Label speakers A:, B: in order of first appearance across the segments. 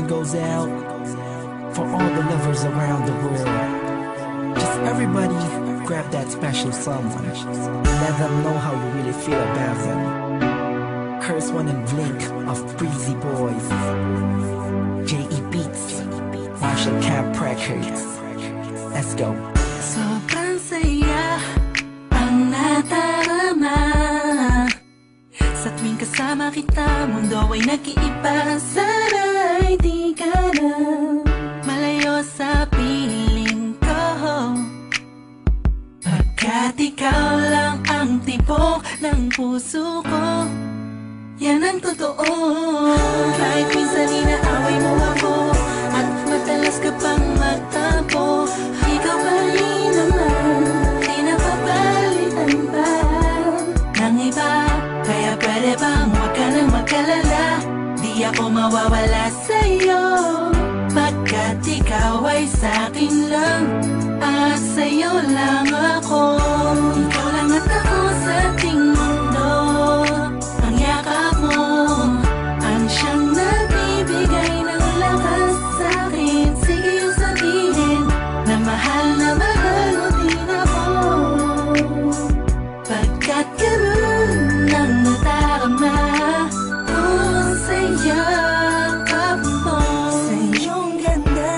A: one goes out for all the lovers around the world. Just everybody grab that special someone. Let them know how you really feel about them. Curse one and Blink of Breezy Boys, J.E. Beats, Marshall Camp Records. Let's go.
B: Sobrang saya ang nadarama sa tuwing kasama kita. Mundo ay nag-iiba. Sana'y di ka na malayo sa piling ko, pagkat ikaw lang ang tibok ng puso ko. Yan ang totoo. Kahit minsan inaaway mo ako at madalas ka pang magtampo, ikaw pa rin naman, di napapalitan pa ng iba. Kaya pwede bang huwag ka nang mag-alala, di ako mawawala sa'yo, pagkat ikaw ay sa'kin lang at sa'yo lang ako. Ikaw lang at ako sa ating mundo. Ang yakap mo ang siyang nagbibigay ng lakas sa'kin. Sige yung sabihin na mahal mo din ako, pagkat ganun ang nadarama ko sa yakap mo. Sa iyong ganda,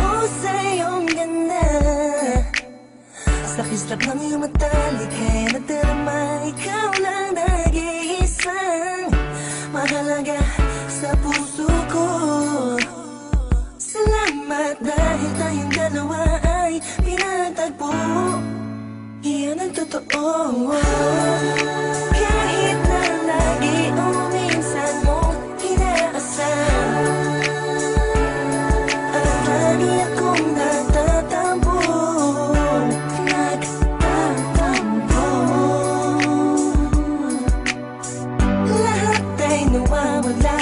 B: oh sa iyong ganda, sa kislap ng iyong mata, likay nadarama. Ikaw lang nag-iisang mahalaga sa puso ko. Salamat dahil tayong dalawa ay pinatagpo. Iyan ang totoo. Kahit na lagi o minsan mo inaasal, at lagi akong nagtatampo. Lahat ay nawawala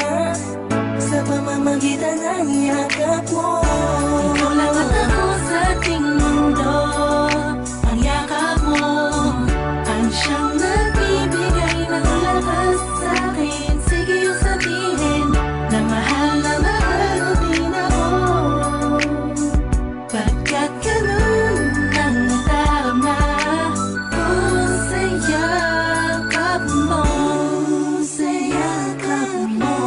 B: sa pamamagitan ng yakap mo. Ikaw lang at ako sa ating mundo. Ang yakap mo ang siyang nagbibigay ng lakas sa'kin. Sige yung sabihin na mahal mo din ako, pagkat ganun ang nadarama ko sa yakap mo. Sa yakap mo,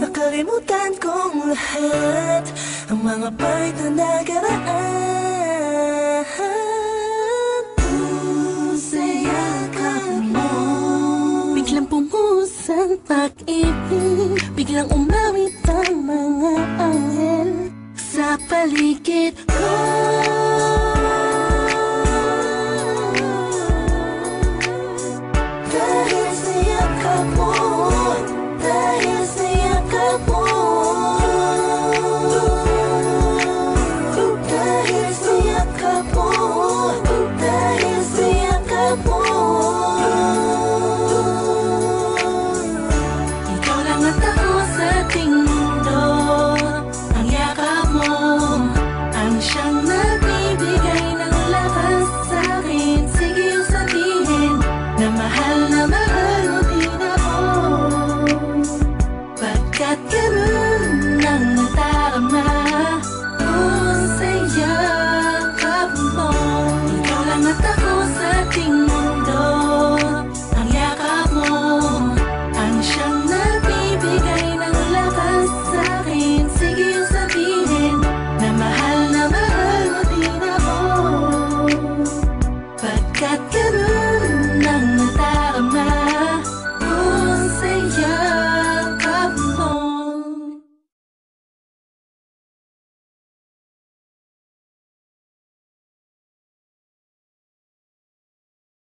B: nakalimutan kong lahat ang mga part na nakaraan. Sa yakap mo, biglang pumuhos ang pag-ibig, biglang umawit ang mga anghel sa paligid